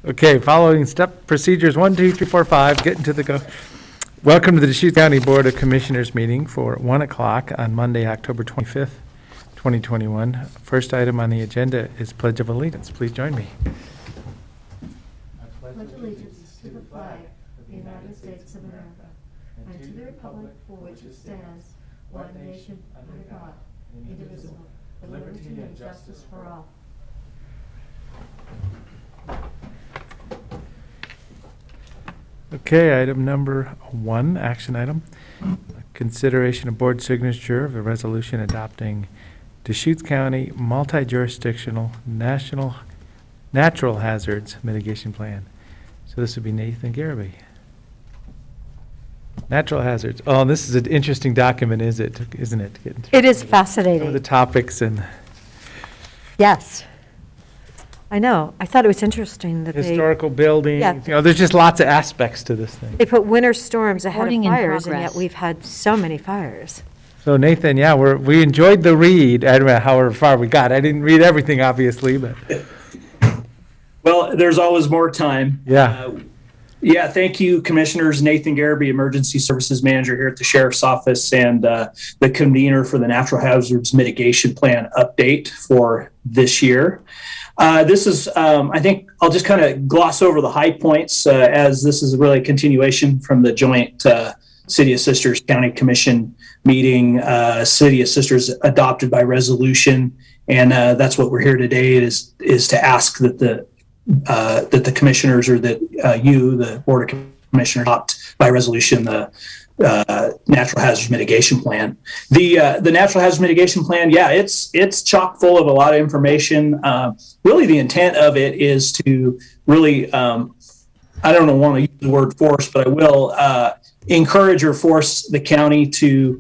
Okay, following step procedures 1, 2, 3, 4, 5, get into the go. Welcome to the Deschutes County Board of Commissioners meeting for 1 o'clock on Monday, October 25th, 2021. First item on the agenda is Pledge of Allegiance. Please join me. I pledge allegiance to the flag of the United States of America and to the republic for which it stands, one nation under God, indivisible, with liberty and justice for all. Okay, item number 1, action item. Consideration of board signature of a resolution adopting Deschutes County multi-jurisdictional natural hazards mitigation plan. So this would be Nathan Garrity. Natural hazards. Oh, this is an interesting document, isn't it? It is Some fascinating. of the topics and Yes. I know. I thought it was interesting that historical buildings. Yeah. You know, there's just lots of aspects to this thing. they put winter storms ahead Reporting of in fires, and yet progress. we've had so many fires. So Nathan, yeah, we enjoyed the read. I don't know however far we got. I didn't read everything, obviously, but Well, there's always more time. yeah. Yeah, thank you, Commissioners. Nathan Garrity, Emergency Services Manager here at the Sheriff's Office and the convener for the Natural Hazards Mitigation Plan update for this year. This is, I think I'll just kind of gloss over the high points as this is really a continuation from the joint City of Sisters County Commission meeting. City of Sisters adopted by resolution, and that's what we're here today is to ask that the commissioners or that you, the Board of Commissioners, adopt by resolution the Natural Hazards Mitigation Plan. The Natural Hazards Mitigation Plan, yeah, it's chock full of a lot of information. Really, the intent of it is to really, I don't want to use the word force, but I will encourage or force the county to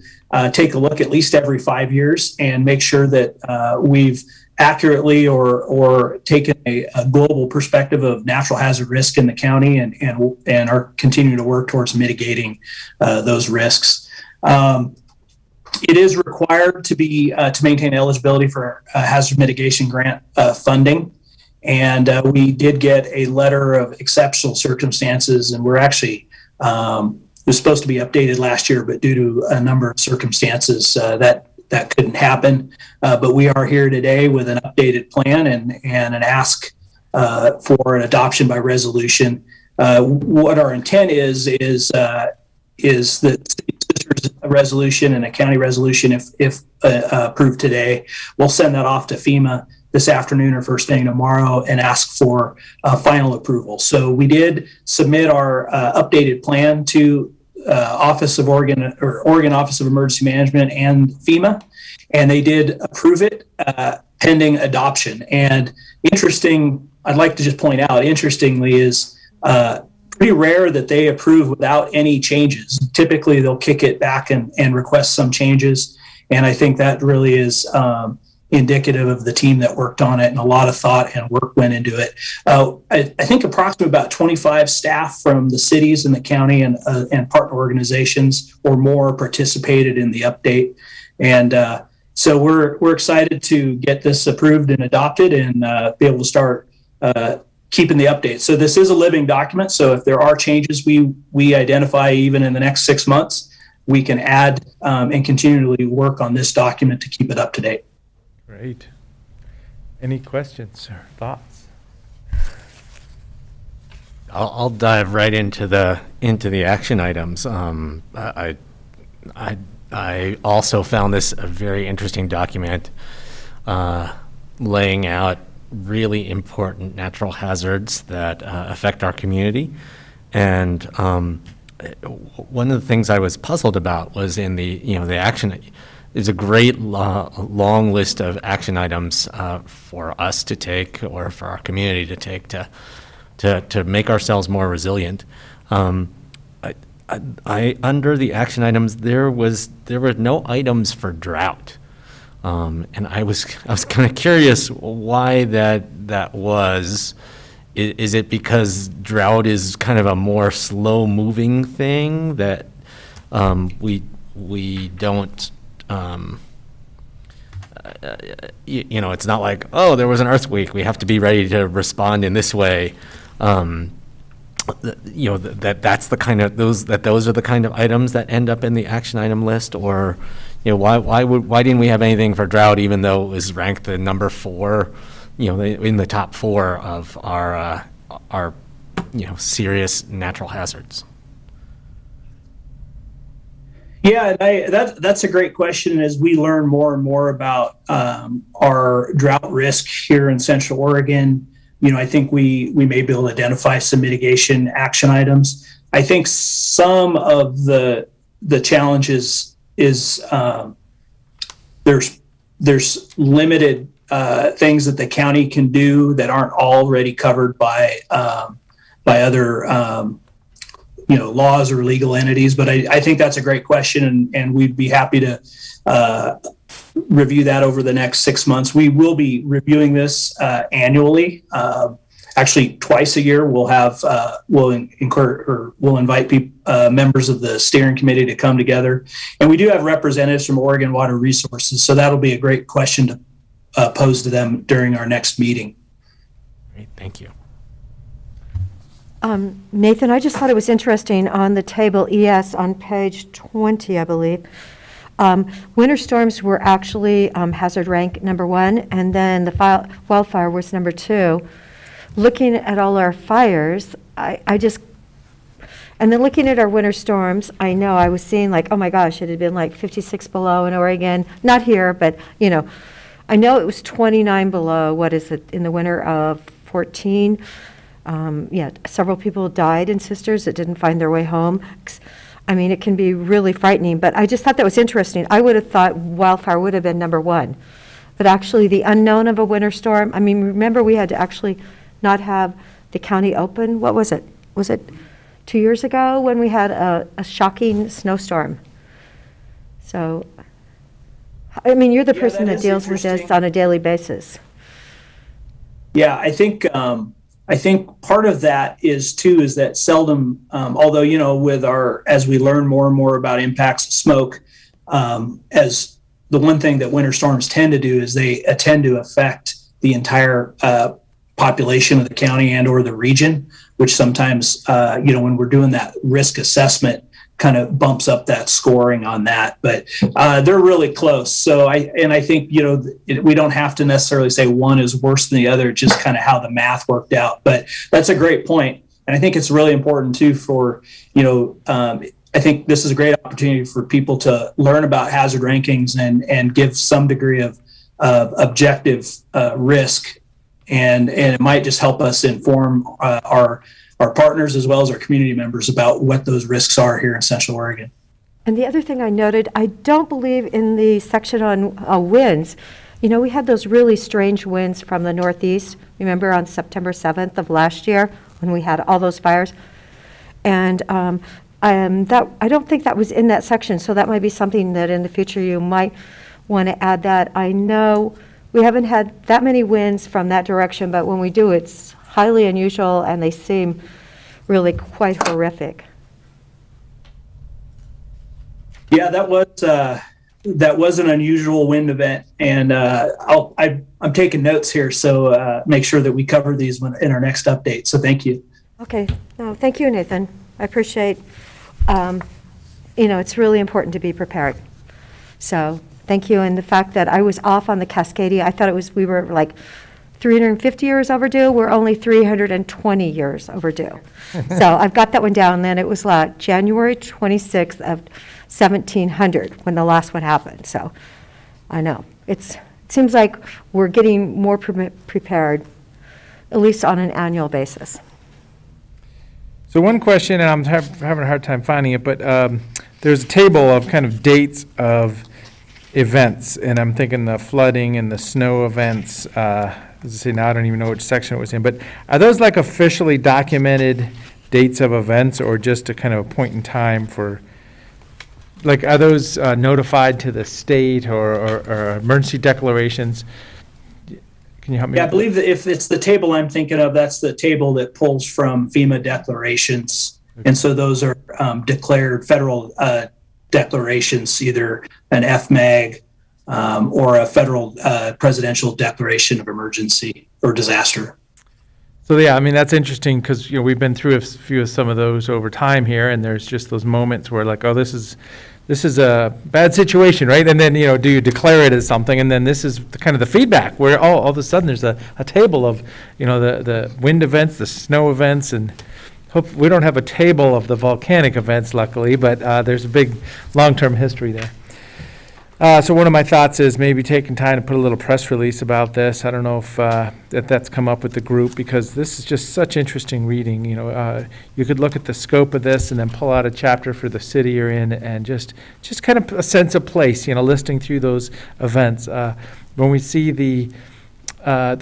take a look at least every 5 years and make sure that we've accurately or taken a global perspective of natural hazard risk in the county and are continuing to work towards mitigating those risks. It is required to be to maintain eligibility for hazard mitigation grant funding. And we did get a letter of exceptional circumstances, and we're actually it was supposed to be updated last year, but due to a number of circumstances that couldn't happen. But we are here today with an updated plan and an ask for an adoption by resolution. What our intent is that there's a resolution and a county resolution, if approved today, we'll send that off to FEMA this afternoon or first thing tomorrow and ask for final approval. So we did submit our updated plan to Oregon Office of Emergency Management and FEMA, and they did approve it pending adoption. And interesting, I'd like to just point out, interestingly, is pretty rare that they approve without any changes. Typically, they'll kick it back and request some changes, and I think that really is indicative of the team that worked on it, and a lot of thought and work went into it. I think approximately about 25 staff from the cities and the county and partner organizations or more participated in the update. And so we're excited to get this approved and adopted and be able to start keeping the update. So this is a living document. So if there are changes we identify even in the next 6 months, we can add and continually work on this document to keep it up to date. Great. Any questions or thoughts? I'll dive right into the action items. I also found this a very interesting document, laying out really important natural hazards that affect our community. And one of the things I was puzzled about was in the action. There's a great long list of action items for us to take or for our community to take to make ourselves more resilient. Under the action items, there were no items for drought, and I was kind of curious why that was. Is it because drought is kind of a more slow-moving thing that we don't it's not like, oh, there was an earthquake, we have to be ready to respond in this way. That's the kind of those are the kind of items that end up in the action item list, or why didn't we have anything for drought, even though it was ranked the number 4, in the top 4 of our serious natural hazards? Yeah, that's a great question. As we learn more and more about our drought risk here in Central Oregon, I think we may be able to identify some mitigation action items. I think some of the challenges is there's limited things that the county can do that aren't already covered by other laws or legal entities. But I think that's a great question, and we'd be happy to review that over the next 6 months. We will be reviewing this annually. Actually, twice a year, we'll invite members of the steering committee to come together, and we do have representatives from Oregon Water Resources. So that'll be a great question to pose to them during our next meeting. Great, thank you. Nathan, I just thought it was interesting on the table ES on page 20, I believe. Winter storms were actually hazard rank number 1, and then the wildfire was number 2. Looking at all our fires, and then looking at our winter storms, I know I was seeing like, oh my gosh, it had been like 56 below in Oregon. Not here, but I know it was 29 below, in the winter of 14. Several people died in Sisters that didn't find their way home. I mean, it can be really frightening, but I just thought that was interesting. I would have thought wildfire would have been number 1, but actually the unknown of a winter storm, I mean, remember we had to actually not have the county open. What was it? Was it 2 years ago when we had a shocking snowstorm? So, I mean, you're the person that deals with this on a daily basis. Yeah, I think part of that is that seldom, although, as we learn more and more about impacts of smoke, as the one thing that winter storms tend to do is they tend to affect the entire population of the county and or the region, which sometimes, when we're doing that risk assessment, kind of bumps up that scoring on that. But they're really close. So I think, we don't have to necessarily say one is worse than the other, just kind of how the math worked out. But that's a great point. And I think it's really important too for, I think this is a great opportunity for people to learn about hazard rankings and give some degree of objective risk. And it might just help us inform our partners as well as our community members about what those risks are here in Central Oregon. And the other thing I noted, I don't believe in the section on winds. We had those really strange winds from the Northeast. Remember on September 7th of last year when we had all those fires? And that I don't think that was in that section, so that might be something that in the future you might want to add that. I know we haven't had that many winds from that direction, but when we do, it's highly unusual, and they seem really quite horrific. Yeah, that was an unusual wind event, and I'm taking notes here, so make sure that we cover these in our next update. So thank you. Okay, no, thank you, Nathan. I appreciate. It's really important to be prepared. So thank you, and the fact that I was off on the Cascadia, I thought we were like 350 years overdue. We're only 320 years overdue. So I've got that one down. Then it was like January 26th of 1700 when the last one happened. So I know it seems like we're getting more prepared, at least on an annual basis. So one question, and I'm having a hard time finding it, but there's a table of kind of dates of events, and I'm thinking the flooding and the snow events. As I say, now I don't even know which section it was in, but are those like officially documented dates of events, or just a kind of a point in time for, like, are those notified to the state or emergency declarations? Can you help me? Yeah, I believe that if it's the table I'm thinking of, that's the table that pulls from FEMA declarations. Okay. And so those are declared federal declarations, either an FMAG or a federal presidential declaration of emergency or disaster. So yeah, I mean, that's interesting because, we've been through a few of some of those over time here, and there's just those moments where like, oh, this is a bad situation, right? And then, do you declare it as something? And then this is kind of the feedback where all of a sudden there's a table of, the wind events, the snow events, and we don't have a table of the volcanic events, luckily, but there's a big long-term history there. So one of my thoughts is maybe taking time to put a little press release about this. I don't know if that's come up with the group, because this is just such interesting reading. You could look at the scope of this and then pull out a chapter for the city you're in, and just kind of a sense of place, listing through those events. When we see the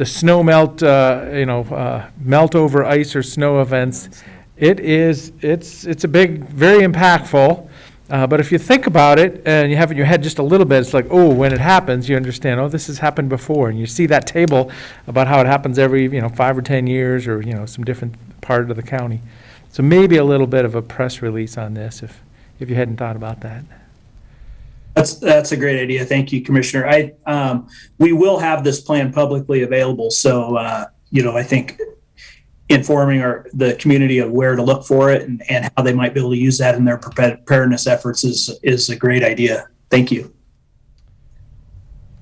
snow melt, melt over ice or snow events, it's a big, very impactful. But if you think about it and you have it in your head just a little bit, it's like, oh, when it happens, you understand, oh, this has happened before. And you see that table about how it happens every, 5 or 10 years or, some different part of the county. So maybe a little bit of a press release on this if you hadn't thought about that. That's a great idea. Thank you, Commissioner. We will have this plan publicly available. So, I think informing the community of where to look for it and how they might be able to use that in their preparedness efforts is a great idea. Thank you.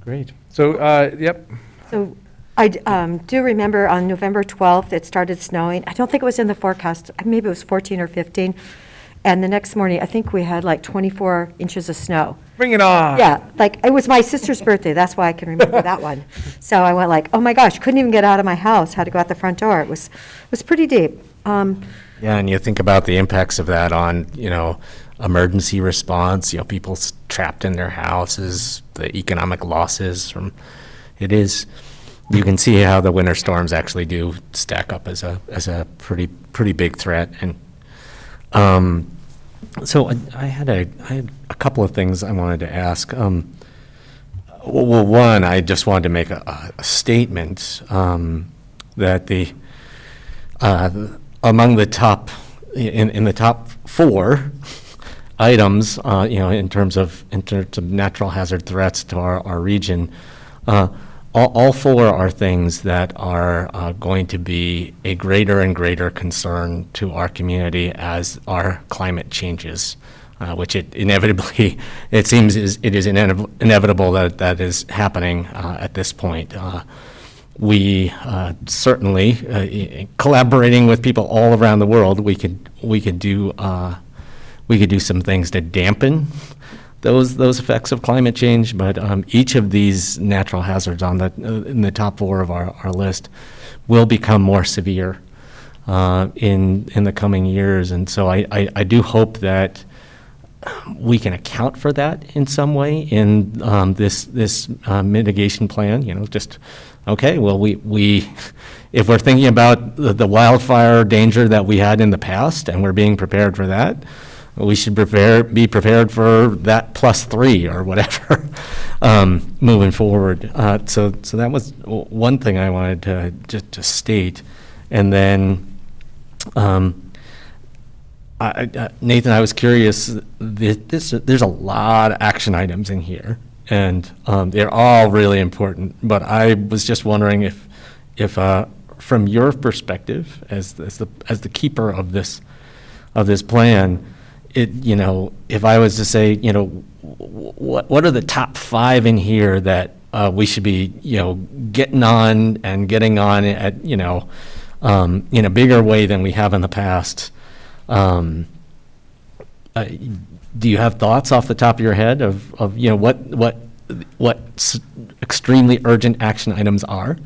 Great. So, yep. So I do remember on November 12th, it started snowing. I don't think it was in the forecast. Maybe it was 14 or 15. And the next morning, I think we had like 24 inches of snow. Bring it on. Yeah, like it was my sister's birthday. That's why I can remember that one. So I went like, oh my gosh, couldn't even get out of my house. Had to go out the front door. It was pretty deep. Yeah, and you think about the impacts of that on, emergency response, people trapped in their houses, the economic losses from it is. You can see how the winter storms actually do stack up as a pretty big threat. And so I had a couple of things I wanted to ask. Well, one, I just wanted to make a statement that among the top in the top 4 items, in terms of natural hazard threats to our region, all 4 are things that are going to be a greater and greater concern to our community as our climate changes, which it seems it is inevitable that is happening at this point. We certainly, collaborating with people all around the world, we could do some things to dampen those effects of climate change, but each of these natural hazards in the top 4 of our list will become more severe in the coming years, and so I do hope that we can account for that in some way in this mitigation plan. Just okay. Well, we if we're thinking about the wildfire danger that we had in the past, and we're being prepared for that, we should be prepared for that +3 or whatever moving forward. So that was one thing I wanted to just to state. And then, Nathan, I was curious, there's a lot of action items in here, and they're all really important. But I was just wondering if from your perspective as the keeper of this plan, if I was to say, what are the top 5 in here that we should be, getting on at, in a bigger way than we have in the past? Do you have thoughts off the top of your head of what extremely urgent action items are?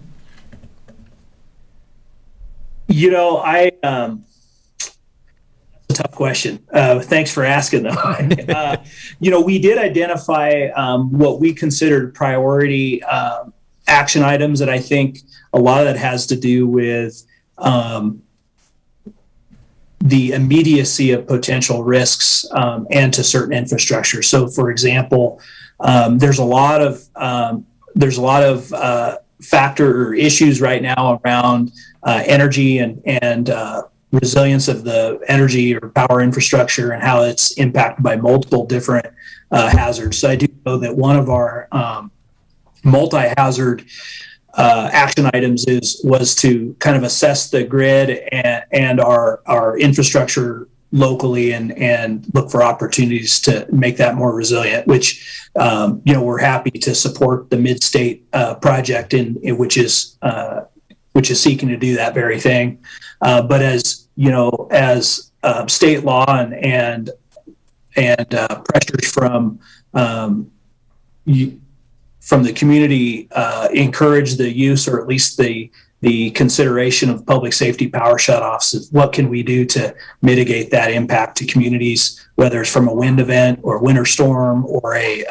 Tough question. Thanks for asking, though. We did identify what we considered priority action items, and I think a lot of that has to do with the immediacy of potential risks and to certain infrastructure. So, for example, there's a lot of factor or issues right now around energy and resilience of the energy or power infrastructure and how it's impacted by multiple different hazards. So I do know that one of our multi-hazard action items was to kind of assess the grid and our infrastructure locally and look for opportunities to make that more resilient, which we're happy to support the Mid-State project which is seeking to do that very thing. But as state law and pressures from the community encourage the use, or at least the consideration of public safety power shutoffs. What can we do to mitigate that impact to communities, whether it's from a wind event or winter storm or a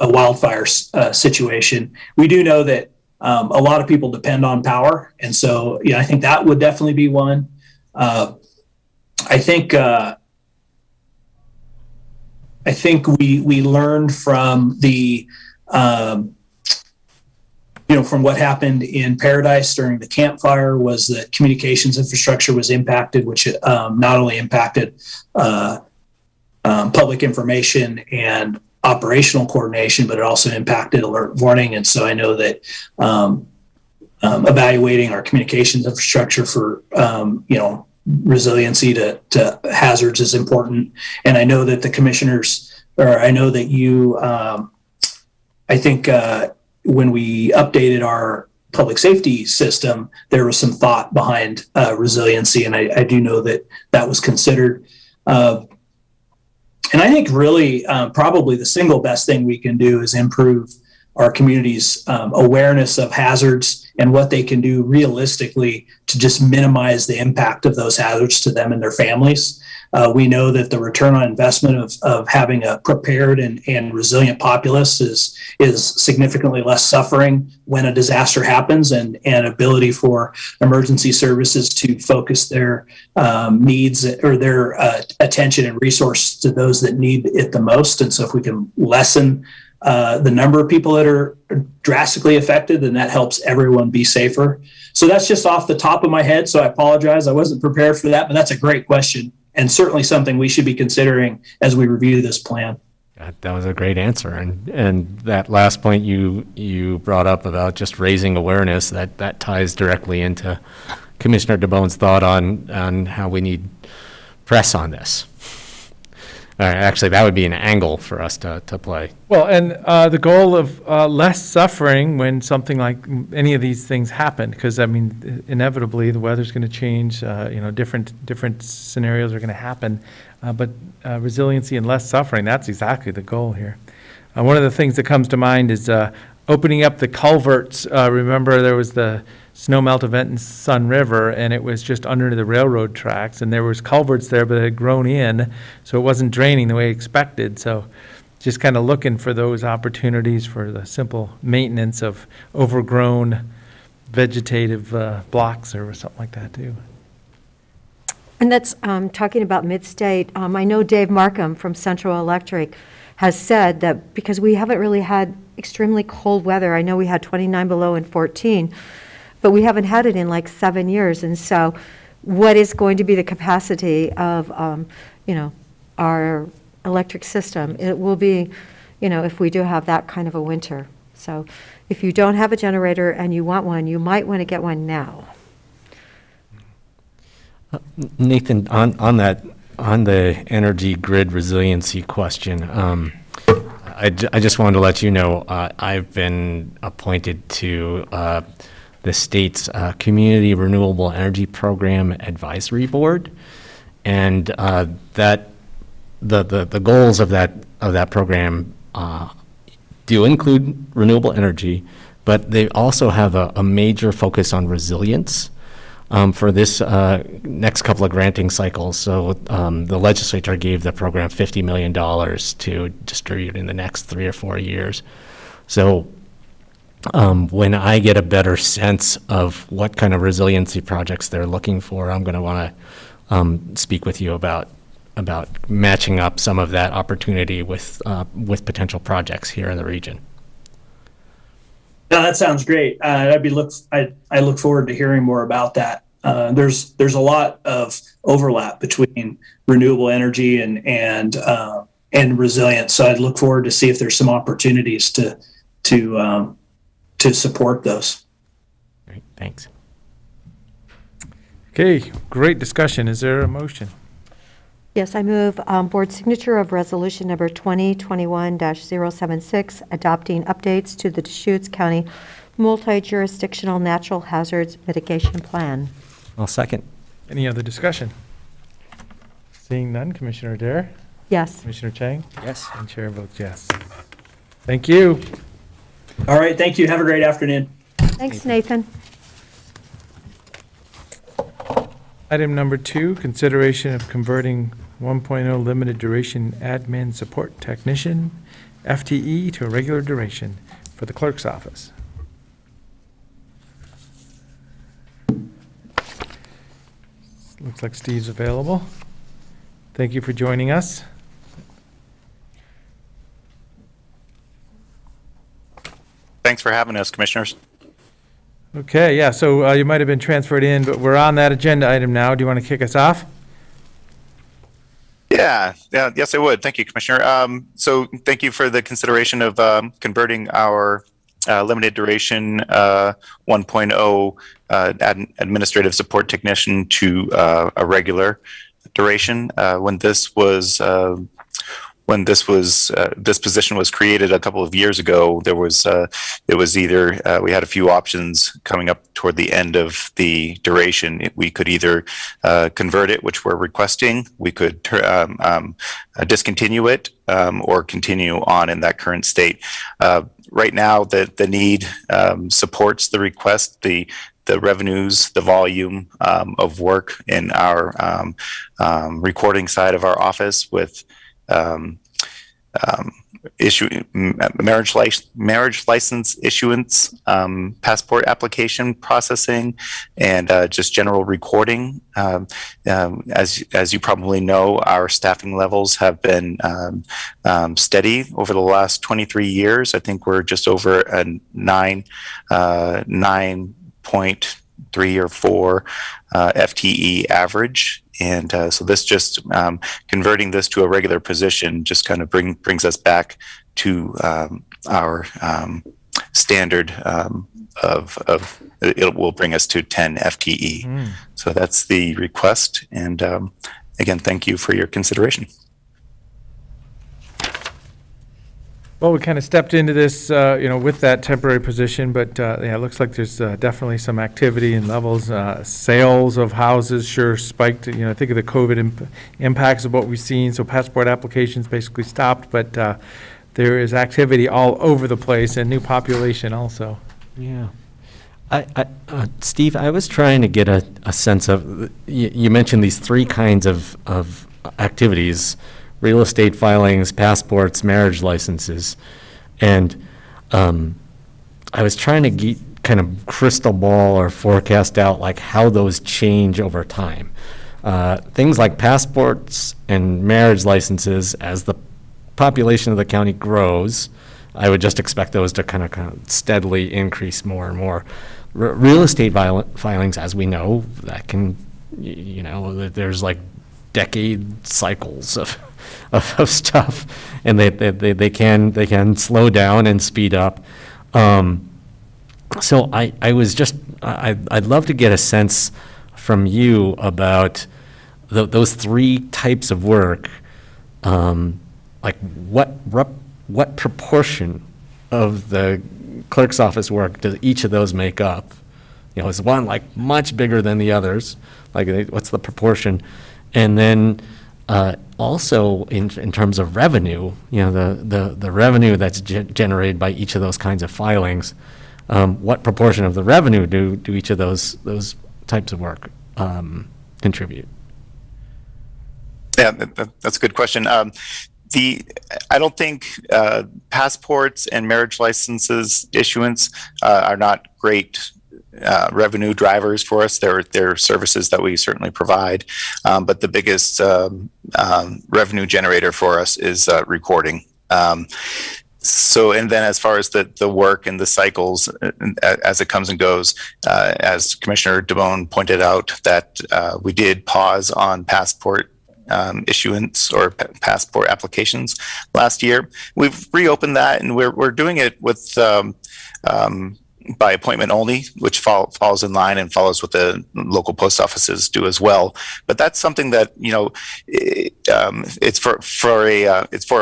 wildfire situation? We do know that a lot of people depend on power, and so I think that would definitely be one. I think we learned from from what happened in Paradise during the Camp Fire was that communications infrastructure was impacted, which not only impacted public information and operational coordination, but it also impacted alert warning. And so I know that evaluating our communications infrastructure for resiliency to hazards is important. And I know that the commissioners, or I know that you, I think when we updated our public safety system, there was some thought behind resiliency. And I do know that that was considered. And I think really probably the single best thing we can do is improve our community's awareness of hazards and what they can do realistically to just minimize the impact of those hazards to them and their families. We know that the return on investment of having a prepared and resilient populace is significantly less suffering when a disaster happens, and ability for emergency services to focus their needs or their attention and resource to those that need it the most. And so if we can lessen the number of people that are drastically affected, then that helps everyone be safer. So that's just off the top of my head. So I apologize. I wasn't prepared for that, but that's a great question, and certainly something we should be considering as we review this plan. That was a great answer. And that last point you brought up about just raising awareness, that ties directly into Commissioner DeBone's thought on how we need press on this. Actually, that would be an angle for us to play. Well, and the goal of less suffering when something like any of these things happen, because I mean, inevitably the weather's going to change. Different scenarios are going to happen, but resiliency and less suffering—that's exactly the goal here. One of the things that comes to mind is opening up the culverts. Remember, there was the snowmelt event in Sun River, and it was just under the railroad tracks, and there was culverts there, but it had grown in, so it wasn't draining the way expected. So just kind of looking for those opportunities for the simple maintenance of overgrown vegetative blocks or something like that too. And that's talking about Mid-State. I know Dave Markham from Central Electric has said that because we haven't really had extremely cold weather, I know we had 29 below in 14, but we haven't had it in like 7 years. And so what is going to be the capacity of, our electric system? It will be, if we do have that kind of a winter. So if you don't have a generator and you want one, you might want to get one now. Nathan, on the energy grid resiliency question, I just wanted to let you know I've been appointed to the state's Community Renewable Energy Program Advisory Board, and that the goals of that program do include renewable energy, but they also have a major focus on resilience for this next couple of granting cycles. So the legislature gave the program $50 million to distribute in the next 3 or 4 years. So when I get a better sense of what kind of resiliency projects they're looking for, I'm going to want to speak with you about matching up some of that opportunity with potential projects here in the region. No, that sounds great. I look forward to hearing more about that. There's a lot of overlap between renewable energy and and resilient. So I'd look forward to see if there's some opportunities to support those. Great, thanks. Okay, great discussion. Is there a motion? Yes, I move board signature of resolution number 2021-076, adopting updates to the Deschutes County Multi-Jurisdictional Natural Hazards Mitigation Plan. I'll second. Any other discussion? Seeing none, Commissioner Adair, Yes. Commissioner Chang, Yes. and Chair votes yes. Thank you. All right. Thank you. Have a great afternoon. Thanks, Nathan. Item number 2, consideration of converting 1.0 limited duration admin support technician, FTE, to a regular duration for the clerk's office. Looks like Steve's available. Thank you for joining us. Thanks for having us, Commissioners. Okay, yeah, so you might have been transferred in, but we're on that agenda item now. Do you want to kick us off? Yes, I would. Thank you, Commissioner. So thank you for the consideration of converting our limited duration 1.0 administrative support technician to a regular duration. This position was created a couple of years ago, we had a few options coming up toward the end of the duration. We could either convert it, which we're requesting, we could discontinue it, or continue on in that current state. Right now, the need supports the request. The revenues, the volume of work in our recording side of our office with marriage license issuance, passport application processing, and just general recording. As you probably know, our staffing levels have been steady over the last 23 years. I think we're just over a 9.3 or 4 FTE average. And so this just converting this to a regular position just kind of brings us back to our standard of it will bring us to 10 FTE. So that's the request. And again, thank you for your consideration. Well, we kind of stepped into this, with that temporary position, but yeah, it looks like there's definitely some activity and levels. Sales of houses sure spiked. Think of the COVID impacts of what we've seen. So passport applications basically stopped, but there is activity all over the place and new population also. Yeah. Steve, I was trying to get a sense of, you mentioned these 3 kinds of activities: real estate filings, passports, marriage licenses. And I was trying to kind of crystal ball or forecast out like how those change over time. Things like passports and marriage licenses, as the population of the county grows, I would just expect those to kind of steadily increase more and more. Real estate filings, as we know, that can, there's like decade cycles of stuff, and they can slow down and speed up. So I'd love to get a sense from you about those 3 types of work. Like what proportion of the clerk's office work does each of those make up? Is one like much bigger than the others? Like what's the proportion? And then also in terms of revenue, the revenue that's generated by each of those kinds of filings, what proportion of the revenue do each of those types of work contribute? Yeah, that's a good question. I don't think passports and marriage licenses issuance are not great revenue drivers for us. They're services that we certainly provide, but the biggest revenue generator for us is recording. So, and then as far as the work and the cycles as it comes and goes, as Commissioner DeBone pointed out, that we did pause on passport issuance or passport applications last year. We've reopened that, and we're doing it with by appointment only, which falls in line and follows what the local post offices do as well. But that's something that, it's for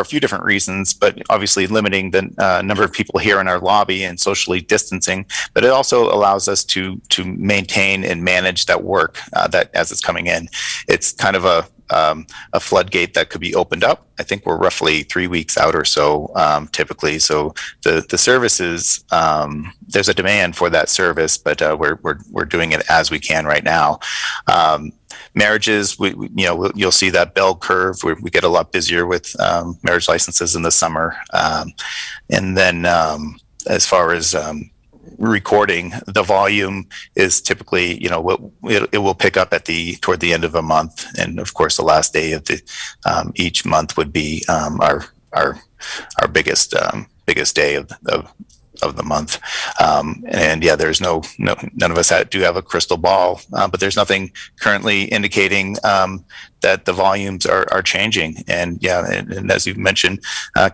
a few different reasons, but obviously limiting the number of people here in our lobby and socially distancing. But it also allows us to maintain and manage that work that as it's coming in. It's kind of a floodgate that could be opened up. I think we're roughly 3 weeks out or so, typically. So the services, there's a demand for that service, but we're doing it as we can right now. Marriages, you'll see that bell curve where we get a lot busier with marriage licenses in the summer, and then as far as recording, the volume is typically, it will pick up toward the end of a month, and of course, the last day of each month would be our biggest day of the month. And yeah, there's none of us do have a crystal ball, but there's nothing currently indicating that the volumes are changing. And yeah, and as you mentioned,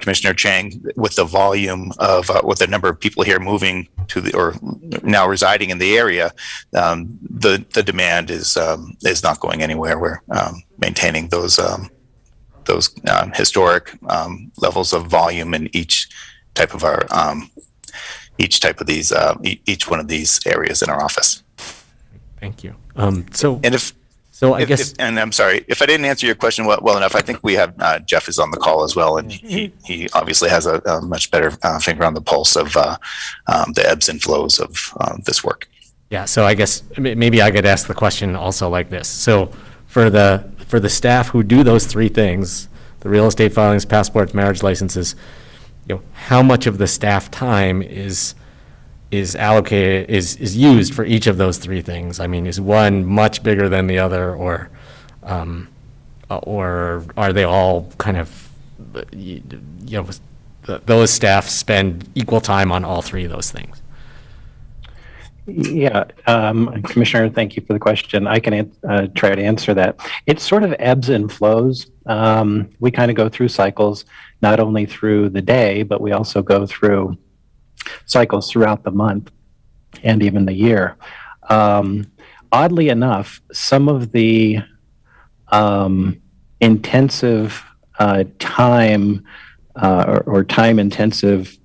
Commissioner Chang, with the volume of with the number of people here moving or now residing in the area, the demand is not going anywhere. We're maintaining those historic levels of volume in each type of each one of these areas in our office. Thank you. And I'm sorry if I didn't answer your question well enough. I think we have Jeff is on the call as well, and he obviously has a much better finger on the pulse of the ebbs and flows of this work. Yeah. So I guess maybe I could ask the question also like this. So for the staff who do those three things, the real estate filings, passports, marriage licenses, how much of the staff time is allocated, is used for each of those three things? I mean, is one much bigger than the other, or are they all kind of, those staff spend equal time on all three of those things? Yeah, Commissioner, thank you for the question. I can try to answer that. It sort of ebbs and flows. We kind of go through cycles, not only through the day, but we also go through cycles throughout the month and even the year. Oddly enough, some of the intensive time or time-intensive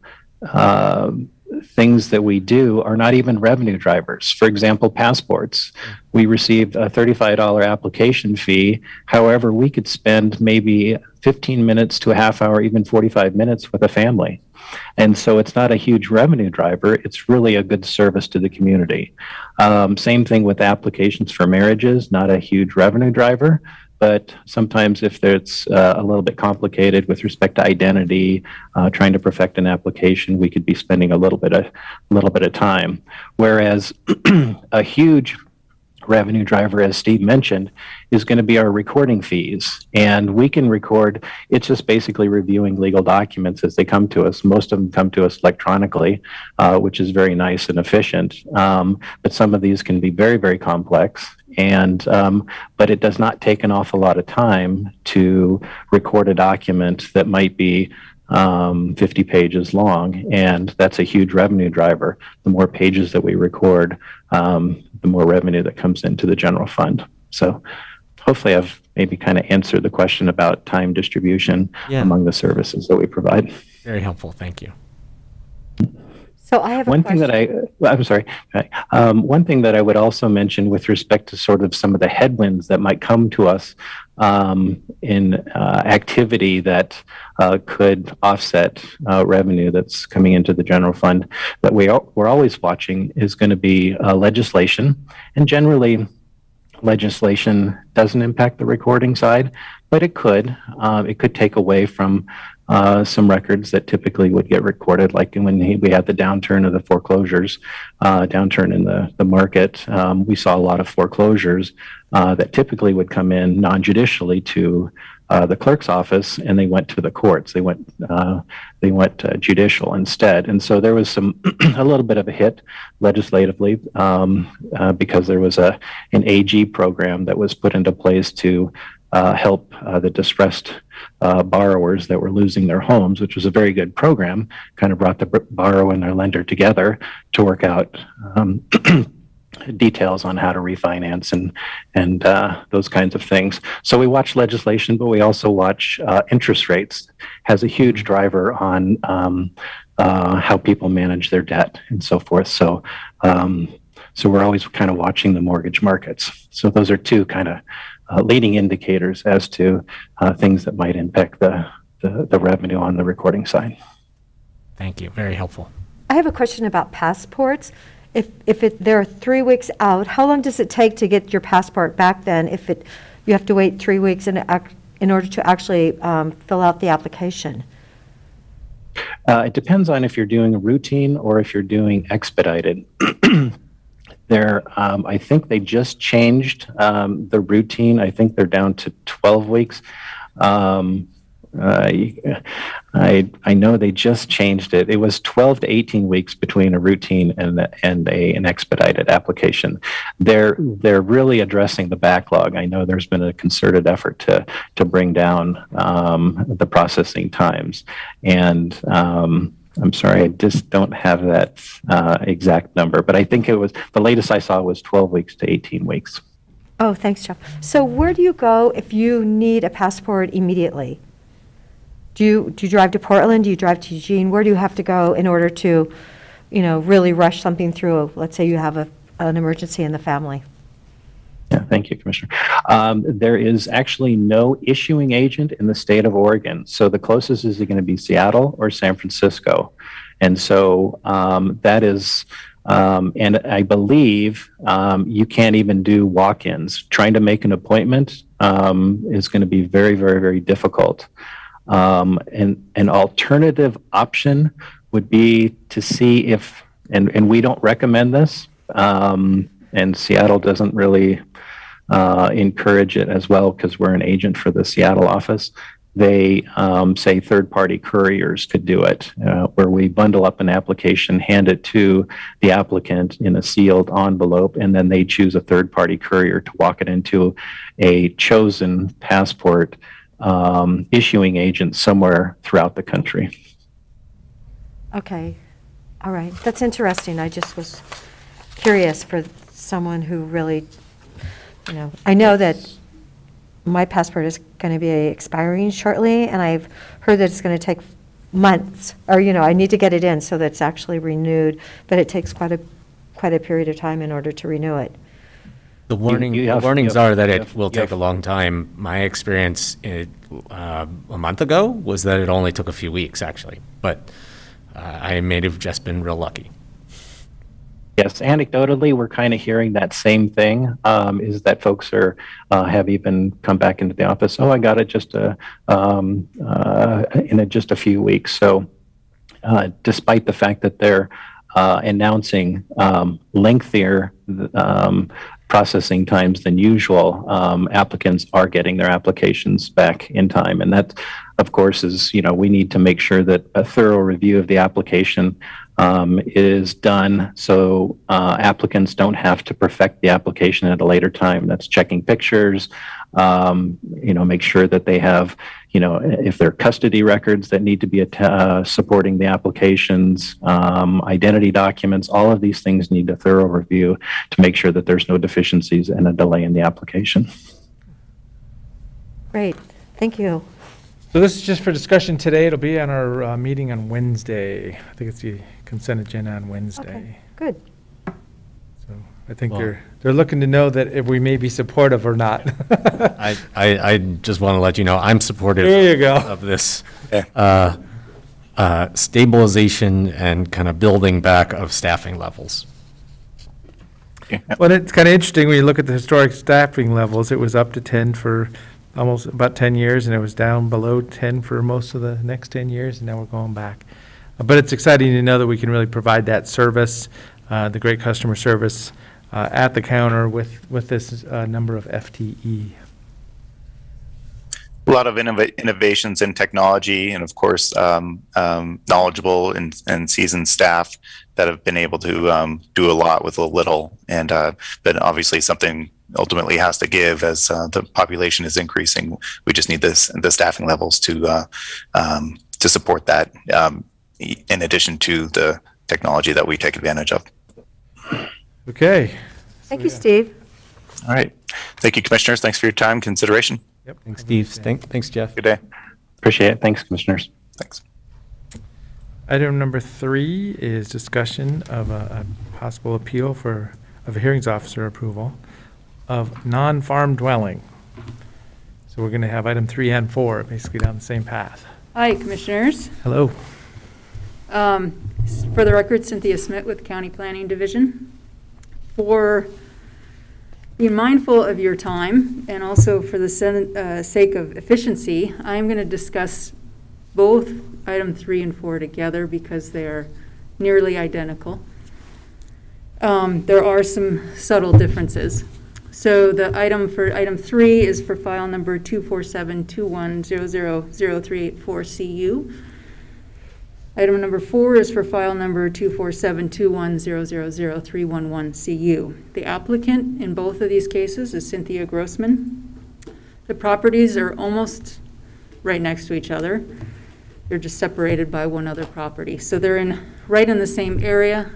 things that we do are not even revenue drivers. For example, passports. We received a $35 application fee. However, we could spend maybe 15 minutes to a half hour, even 45 minutes with a family. And so it's not a huge revenue driver. It's really a good service to the community. Same thing with applications for marriages, not a huge revenue driver. But sometimes if it's a little bit complicated with respect to identity, trying to perfect an application, we could be spending a little bit of time. Whereas a huge revenue driver, as Steve mentioned, is going to be our recording fees. And we can record, it's just basically reviewing legal documents as they come to us. Most of them come to us electronically, which is very nice and efficient. But some of these can be very, very complex. And but it does not take an awful lot of time to record a document that might be 50 pages long, and that's a huge revenue driver. The more pages that we record, the more revenue that comes into the general fund. So hopefully I've maybe kind of answered the question about time distribution among the services that we provide. Very helpful. Thank you. So I have a one question. One thing that I would also mention with respect to sort of some of the headwinds that might come to us in activity that could offset revenue that's coming into the general fund that we're always watching is going to be legislation. And generally, legislation doesn't impact the recording side, but it could. It could take away from some records that typically would get recorded, like when we had the downturn of the foreclosures, downturn in the market. We saw a lot of foreclosures that typically would come in non-judicially to the clerk's office, and they went to the courts. They went judicial instead, and so there was a little bit of a hit legislatively because there was an AG program that was put into place to help the distressed borrowers that were losing their homes, which was a very good program. Kind of brought the borrower and their lender together to work out details on how to refinance and those kinds of things. So we watch legislation, but we also watch interest rates. Has a huge driver on how people manage their debt and so forth. So so we're always kind of watching the mortgage markets. So those are two kind of leading indicators as to things that might impact the revenue on the recording side. Thank you. Very helpful. I have a question about passports. If they're 3 weeks out, how long does it take to get your passport back then if you have to wait 3 weeks in order to actually fill out the application? It depends on if you're doing a routine or if you're doing expedited. I think they just changed the routine. I think they're down to 12 weeks. I know they just changed it. It was 12 to 18 weeks between a routine and an expedited application. They're really addressing the backlog. I know there's been a concerted effort to bring down the processing times, and I'm sorry, I just don't have that exact number, but I think it was, the latest I saw was 12 weeks to 18 weeks. Oh, thanks, Jeff. So where do you go if you need a passport immediately? Do you drive to Portland? Do you drive to Eugene? Where do you have to go in order to, really rush something through? Let's say you have an emergency in the family. Yeah, thank you, Commissioner. There is actually no issuing agent in the state of Oregon. So the closest is going to be Seattle or San Francisco. And so that is, and I believe you can't even do walk-ins. Trying to make an appointment is going to be very, very, very difficult. And an alternative option would be to see if, and we don't recommend this, and Seattle doesn't really encourage it as well because we're an agent for the Seattle office. They say third-party couriers could do it, where we bundle up an application, hand it to the applicant in a sealed envelope, and then they choose a third-party courier to walk it into a chosen passport issuing agent somewhere throughout the country. Okay. All right. That's interesting. I just was curious for someone who really, I know that my passport is going to be expiring shortly, and I've heard that it's going to take months, or, I need to get it in so that it's actually renewed, but it takes quite a period of time in order to renew it. The warnings are that it will take a long time. My experience a month ago was that it only took a few weeks, actually, but I may have just been real lucky. Yes, anecdotally, we're kind of hearing that same thing, is that folks have even come back into the office. Oh, I got it just in just a few weeks. So despite the fact that they're announcing lengthier processing times than usual, applicants are getting their applications back in time. And that, of course, is, we need to make sure that a thorough review of the application is done so applicants don't have to perfect the application at a later time. That's checking pictures, make sure that they have, if there are custody records that need to be supporting the applications, identity documents, all of these things need a thorough review to make sure that there's no deficiencies and a delay in the application. Great. Thank you. So this is just for discussion today. It'll be on our meeting on Wednesday. I think it's the consent agenda on Wednesday. Okay, good. So I think they're looking to know that if we may be supportive or not. I just want to let you know I'm supportive There you go. of this stabilization and kind of building back of staffing levels. Well, it's kind of interesting when you look at the historic staffing levels. It was up to 10 for almost about 10 years, and it was down below 10 for most of the next 10 years, and now we're going back. But it's exciting to know that we can really provide that service, the great customer service at the counter with this number of FTE. A lot of innovations in technology, and of course, knowledgeable and seasoned staff that have been able to do a lot with a little, and been obviously something ultimately has to give as the population is increasing. We just need the staffing levels to support that, in addition to the technology that we take advantage of. Okay. Thank you, Steve. All right. Thank you, commissioners. Thanks for your time, consideration. Yep. Thanks, Steve. Thanks, Jeff. Good day. Appreciate it. Thanks, commissioners. Thanks. Item number 3 is discussion of a possible appeal of a hearings officer approval of non-farm dwelling. So we're going to have item 3 and 4 basically down the same path. Hi, Commissioners. Hello. For the record, Cynthia Smith with County Planning Division. For being mindful of your time and also for the sake of efficiency, I'm going to discuss both item 3 and 4 together because they are nearly identical. There are some subtle differences. So the item for item 3 is for file number 24721000384CU. Item number 4 is for file number 24721000311CU. The applicant in both of these cases is Cynthia Grossman. The properties are almost right next to each other. They're just separated by one other property. So they're right in the same area.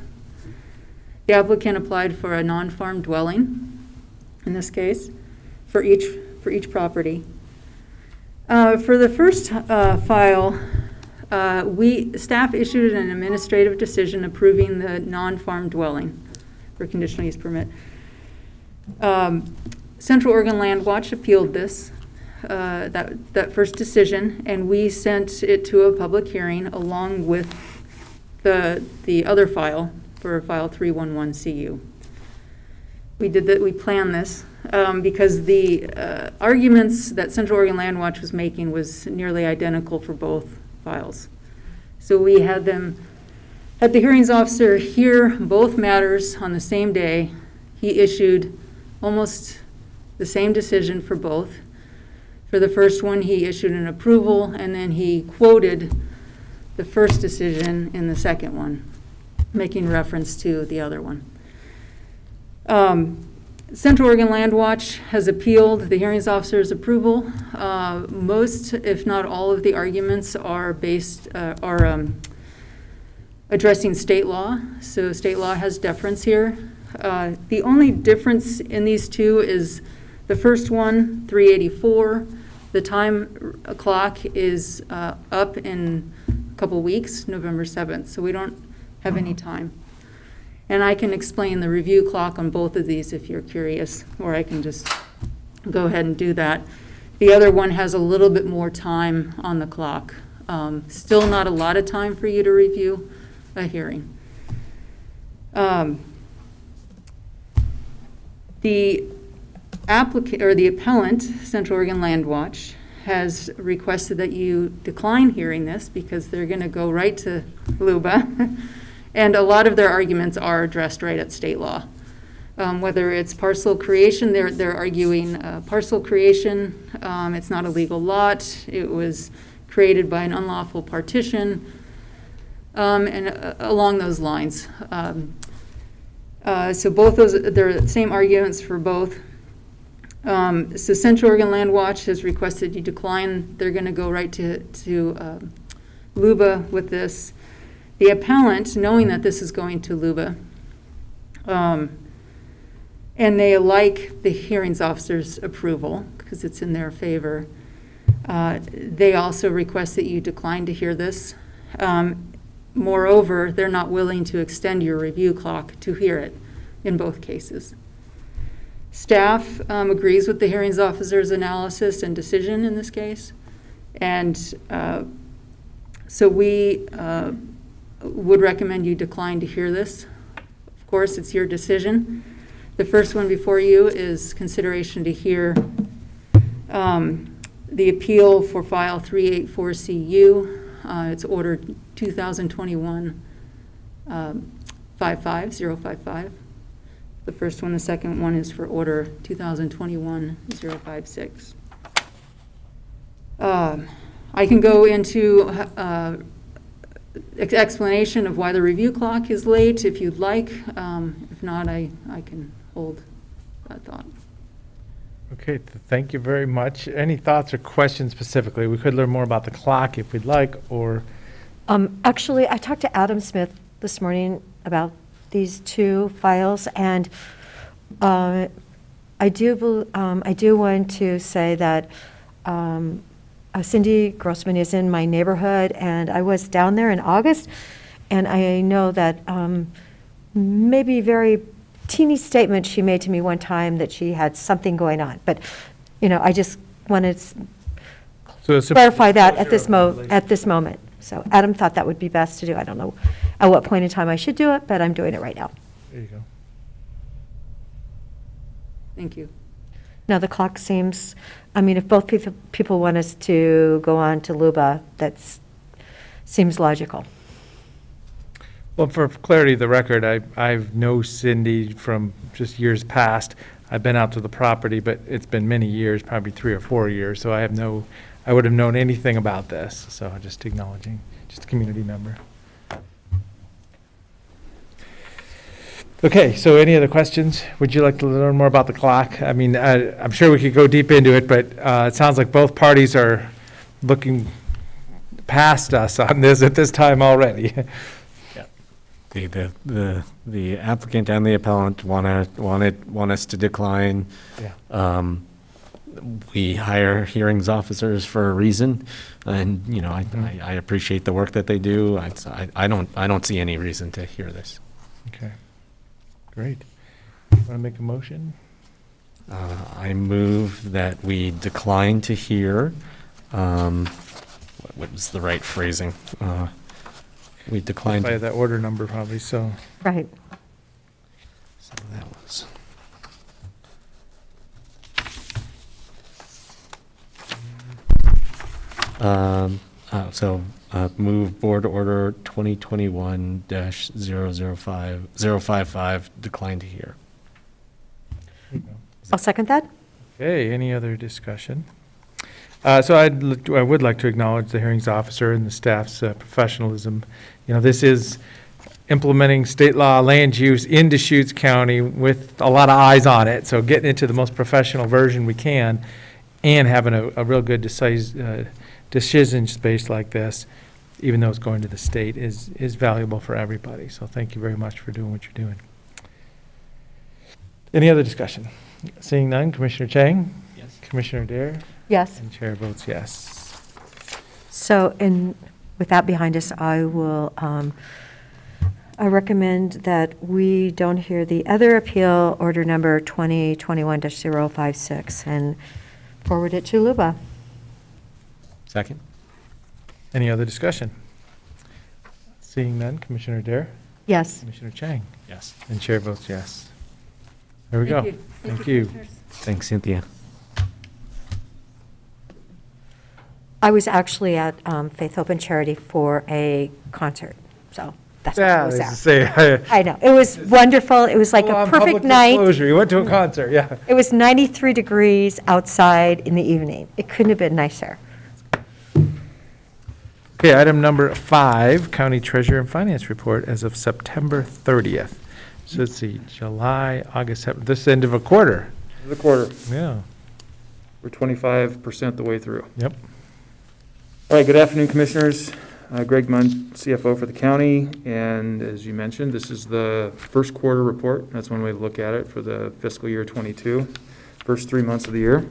The applicant applied for a non-farm dwelling, in this case, for each property. For the first file, staff issued an administrative decision approving the non-farm dwelling for conditional use permit. Central Oregon Land Watch appealed this, that first decision, and we sent it to a public hearing along with the other file for file 311CU. We planned this because the arguments that Central Oregon Land Watch was making was nearly identical for both files. So we had the hearings officer hear both matters on the same day. He issued almost the same decision for both. For the first one, he issued an approval, and then he quoted the first decision in the second one, making reference to the other one. Central Oregon Land Watch has appealed the hearings officer's approval. Most, if not all, of the arguments are addressing state law. So state law has deference here. The only difference in these two is the first one, 384. The time clock is up in a couple weeks, November 7th. So we don't have any time. And I can explain the review clock on both of these if you're curious, or I can just go ahead and do that. The other one has a little bit more time on the clock. Still not a lot of time for you to review a hearing. The applicant or the appellant, Central Oregon Land Watch, has requested that you decline hearing this because they're going to go right to LUBA. And a lot of their arguments are addressed right at state law. Whether it's parcel creation, they're arguing parcel creation. It's not a legal lot. It was created by an unlawful partition, and along those lines. So both those, they're the same arguments for both. So Central Oregon Land Watch has requested you decline. They're going to go right to LUBA with this. The appellant, knowing that this is going to LUBA, and they like the hearings officer's approval because it's in their favor, they also request that you decline to hear this. Moreover, they're not willing to extend your review clock to hear it in both cases. Staff agrees with the hearings officer's analysis and decision in this case, and so we would recommend you decline to hear this. Of course, it's your decision. The first one before you is consideration to hear the appeal for file 384CU. It's order 2021 55055. The first one. The second one is for order 2021-056. I can go into explanation of why the review clock is late if you'd like. If not, I can hold that thought. Okay, thank you very much. Any thoughts or questions specifically? We could learn more about the clock if we'd like, or, Actually, I talked to Adam Smith this morning about these two files, and I do want to say that Cindy Grossman is in my neighborhood, and I was down there in August, and I know that maybe very teeny statement she made to me one time that she had something going on, but, I just wanted to so it's. clarify that at this moment. So Adam thought that would be best to do. I don't know at what point in time I should do it, but I'm doing it right now. There you go. Thank you. Now, the clock seems, if both people want us to go on to Luba, seems logical. Well, for clarity of the record, I've known Cindy from just years past. I've been out to the property, but it's been many years, probably 3 or 4 years, so I would have known anything about this, so just acknowledging, just a community member. Okay, so any other questions? Would you like to learn more about the clock? I'm sure we could go deep into it, but it sounds like both parties are looking past us on this at this time already. The applicant and the appellant want us to decline. Yeah. We hire hearings officers for a reason, and I appreciate the work that they do. I don't see any reason to hear this. Okay, great. Want to make a motion? I move that we decline to hear. What was the right phrasing? We declined. By that order number, probably, so. Right. So that was. Move board order 2021-055 decline to hear. I'll second that. Okay, any other discussion? So I would like to acknowledge the hearings officer and the staff's professionalism. This is implementing state law land use in Deschutes County with a lot of eyes on it. So getting into the most professional version we can and having a real good decision space like this, even though it's going to the state, is valuable for everybody. So thank you very much for doing what you're doing. Any other discussion? Seeing none, Commissioner Chang? Yes. Commissioner Dare? Yes. And chair votes yes. So, with that behind us, I will, I recommend that we don't hear the other appeal, order number 2021-056, and forward it to Luba. Second. Any other discussion? Seeing none, Commissioner Dare? Yes. Commissioner Chang? Yes. And chair votes yes. There we go. Thank you. Commissioners. Thanks, Cynthia. I was actually at Faith Hope and Charity for a concert, so that's why I Yeah, was I was there. to say, I know, it was wonderful, it was like a perfect night. You went to a concert, yeah. It was 93 degrees outside in the evening. It couldn't have been nicer. Okay, item number 5, County Treasurer and Finance Report as of September 30th. So let's see, July, August, September, this end of a quarter. The quarter. Yeah, We're 25% the way through. yep. All right, good afternoon, Commissioners. Greg Munn, CFO for the county, and as you mentioned, this is the first quarter report. That's one way to look at it for the fiscal year 22, first 3 months of the year.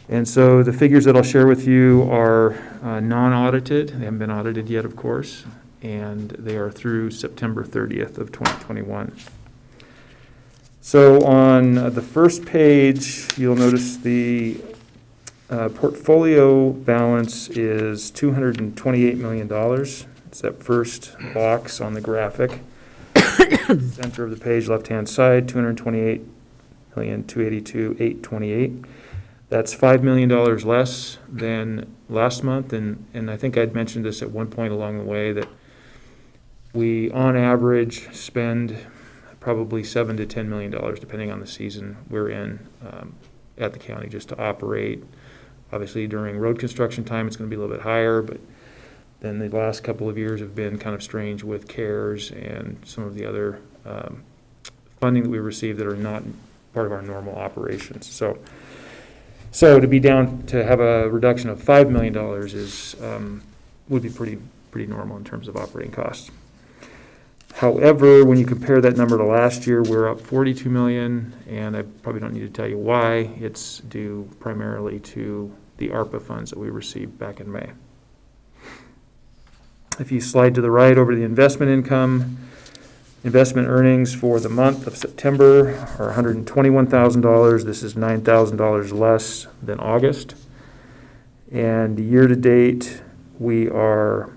And so the figures that I'll share with you are non-audited. They haven't been audited yet, of course, and they are through September 30th of 2021. So on the first page, you'll notice the portfolio balance is $228 million. It's that first box on the graphic. Center of the page, left-hand side, $228,282,828. That's $5 million less than last month, and I think I'd mentioned this at one point along the way that we, on average, spend probably $7 to $10 million, depending on the season we're in at the county, just to operate. Obviously, during road construction time, it's going to be a little bit higher, but then the last couple of years have been kind of strange with CARES and some of the other funding that we received that are not part of our normal operations. So So to be down, to have a reduction of $5 million is, would be pretty normal in terms of operating costs. However, when you compare that number to last year, we're up 42 million, and I probably don't need to tell you why. It's due primarily to the ARPA funds that we received back in May. If you slide to the right over the investment income, investment earnings for the month of September are $121,000. This is $9,000 less than August. And year to date, we are,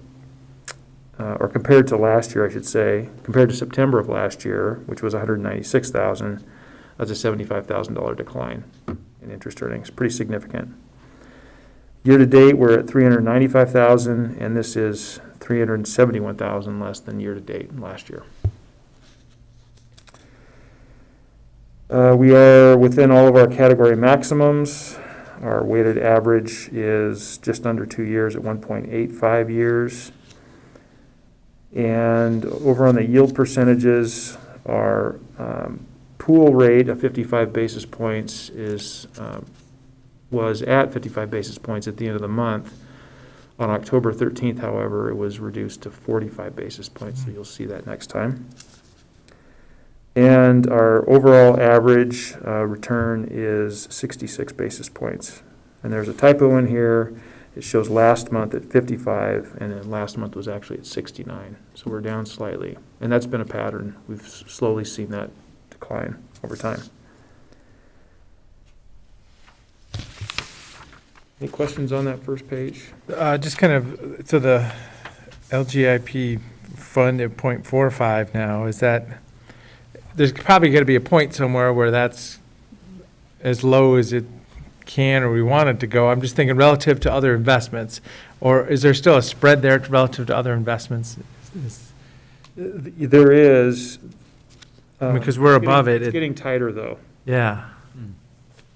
or compared to last year, I should say, compared to September of last year, which was $196,000, that's a $75,000 decline in interest earnings, pretty significant. Year to date, we're at $395,000, and this is $371,000 less than year to date last year. We are within all of our category maximums. Our weighted average is just under 2 years at 1.85 years. And over on the yield percentages, our pool rate of 55 basis points is was at 55 basis points at the end of the month. On October 13th, however, it was reduced to 45 basis points, so you'll see that next time. And our overall average return is 66 basis points. And there's a typo in here. It shows last month at 55, and then last month was actually at 69. So we're down slightly. And that's been a pattern. We've slowly seen that decline over time. Any questions on that first page? Just kind of, so the LGIP fund at 0.45 now, is that, there's probably going to be a point somewhere where that's as low as it can or we want it to go. I'm just thinking relative to other investments, or is there still a spread there relative to other investments? There is. Because we're above it. It's getting tighter, though. Yeah.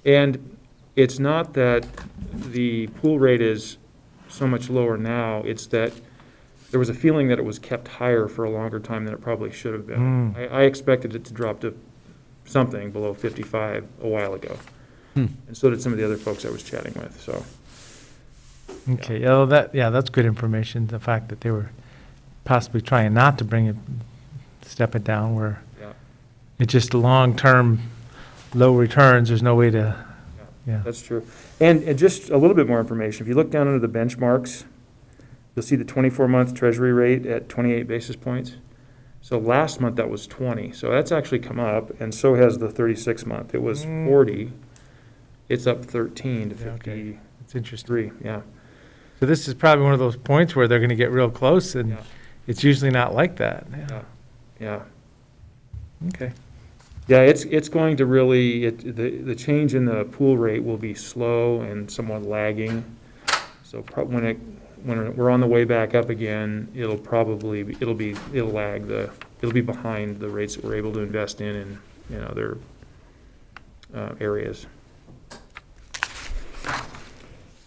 And it's not that the pool rate is so much lower now, it's that there was a feeling that it was kept higher for a longer time than it probably should have been. I expected it to drop to something below 55 a while ago. And so did some of the other folks I was chatting with, so. Okay, that's good information, the fact that they were possibly trying not to bring it, step it down, where it's just long-term low returns, there's no way to, That's true. And just a little bit more information. If you look down under the benchmarks, you'll see the 24-month Treasury rate at 28 basis points. So last month that was 20. So that's actually come up, and so has the 36-month. It was 40. It's up 13 to 53. It's interesting. Yeah. So this is probably one of those points where they're going to get real close, and it's usually not like that. Yeah. Okay. Yeah, it's going to really, the change in the pool rate will be slow and somewhat lagging. So when we're on the way back up again, it'll be behind the rates that we're able to invest in other areas.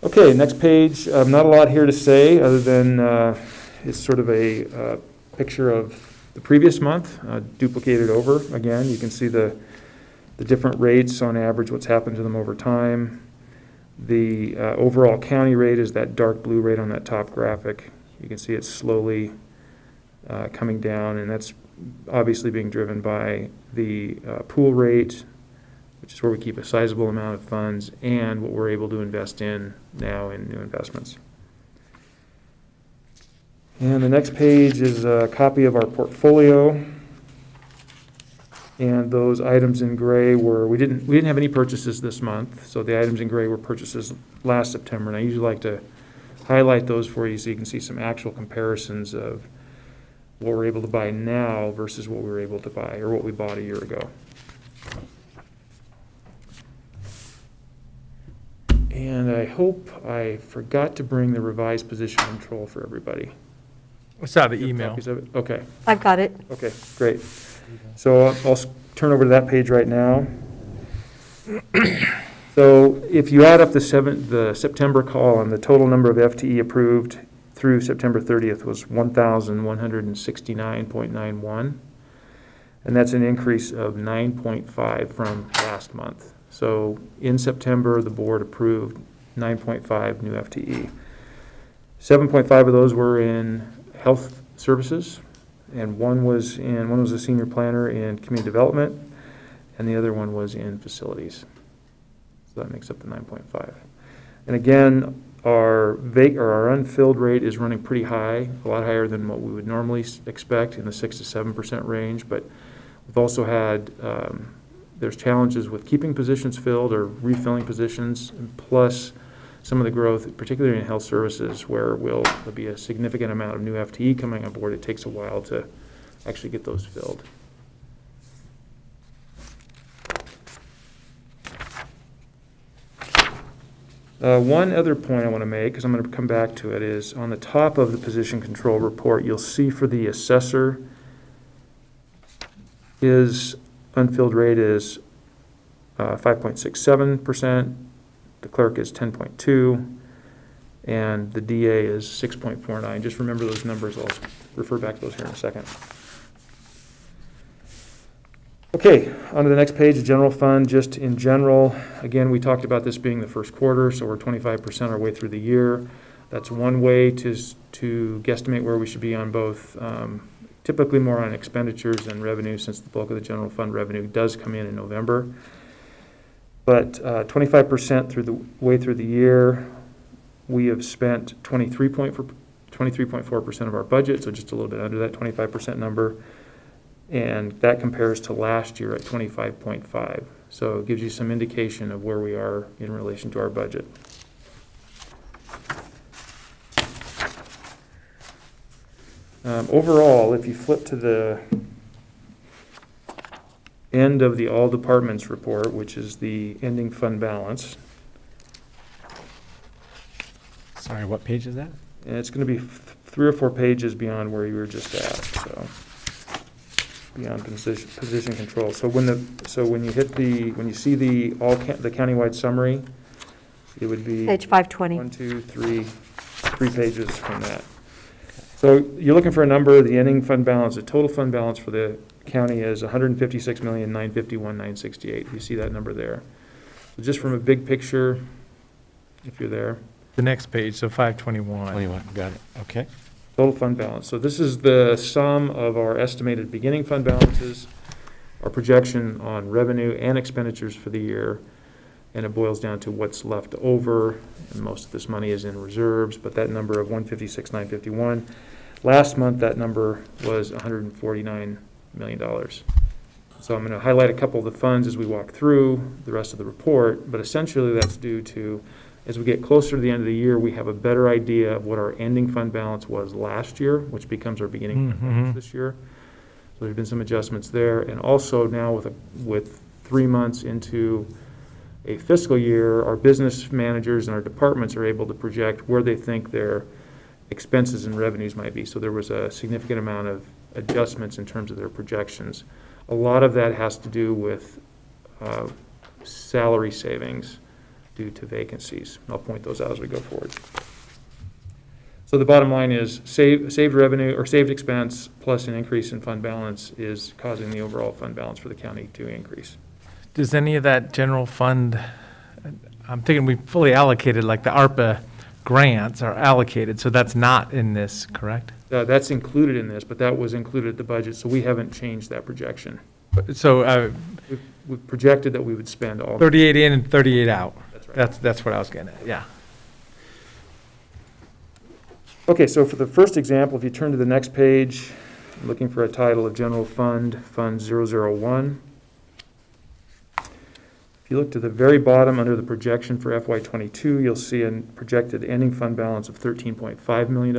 Okay, next page. Not a lot here to say other than it's sort of a picture of the previous month, duplicated over again. You can see the different rates on average, what's happened to them over time. The overall county rate is that dark blue rate on that top graphic. You can see it's slowly coming down, and that's obviously being driven by the pool rate, which is where we keep a sizable amount of funds, and what we're able to invest in now in new investments. And the next page is a copy of our portfolio. And those items in gray were, we didn't have any purchases this month, so the items in gray were purchases last September. And I usually like to highlight those for you so you can see some actual comparisons of what we're able to buy now versus what we were able to buy or what we bought a year ago. And I hope I forgot to bring the revised position control for everybody. I saw the You have email. copies of it? Okay. I've got it. Okay, great. So I'll turn over to that page right now. So if you add up the September column, the total number of FTE approved through September 30th was 1,169.91. And that's an increase of 9.5 from last month. So in September, the board approved 9.5 new FTE. 7.5 of those were in health services, and one was a senior planner in community development, and the other one was in facilities. So that makes up the 9.5. And again, our unfilled rate is running pretty high, a lot higher than what we would normally expect, in the 6 to 7% range. But we've also had there's challenges with keeping positions filled or refilling positions, plus some of the growth, particularly in health services, where there'll be a significant amount of new FTE coming on board. It takes a while to actually get those filled. One other point I want to make, because I'm going to come back to it, is on the top of the position control report, you'll see for the assessor, his unfilled rate is 5.67%, the clerk is 10.2%, and the DA is 6.49%. Just remember those numbers. I'll refer back to those here in a second. Okay, on to the next page, the general fund, just in general. Again, we talked about this being the first quarter, so we're 25% our way through the year. That's one way to guesstimate where we should be on both, typically more on expenditures than revenue, since the bulk of the general fund revenue does come in November. But 25% through the way through the year, we have spent 23.4% of our budget, so just a little bit under that 25% number. And that compares to last year at 25.5%. So it gives you some indication of where we are in relation to our budget. Overall, if you flip to the end of the all departments report, which is the ending fund balance. Sorry, what page is that? And it's going to be 3 or 4 pages beyond where you were just at. So beyond position control. So when you see the countywide summary, it would be Page 520. 1, 2, 3 pages from that. So you're looking for a number. The ending fund balance, the total fund balance for the county is $156,951,968. You see that number there. So just from a big picture, if you're there. The next page, so 521. 21, got it, okay. Total fund balance. So this is the sum of our estimated beginning fund balances, our projection on revenue and expenditures for the year, and it boils down to what's left over. And most of this money is in reserves, but that number of $156,951, last month that number was $149 million. So I'm going to highlight a couple of the funds as we walk through the rest of the report, but essentially that's due to, as we get closer to the end of the year, we have a better idea of what our ending fund balance was last year, which becomes our beginning fund balance this year. So there's been some adjustments there. And also now with 3 months into a fiscal year, our business managers and our departments are able to project where they think their expenses and revenues might be. So there was a significant amount of adjustments in terms of their projections. A lot of that has to do with salary savings due to vacancies. I'll point those out as we go forward. So the bottom line is saved revenue or saved expense plus an increase in fund balance is causing the overall fund balance for the county to increase. Does any of that general fund, I'm thinking we fully allocated, like the ARPA grants are allocated, so that's not in this, correct? That's included in this, but that was included in the budget, so we haven't changed that projection. So We've projected that we would spend all. 38 in and 38 out. That's right. That's what I was getting at, yeah. Okay, so for the first example, if you turn to the next page, I'm looking for a title of General Fund, Fund 001. If you look to the very bottom under the projection for FY22, you'll see a projected ending fund balance of $13.5 million.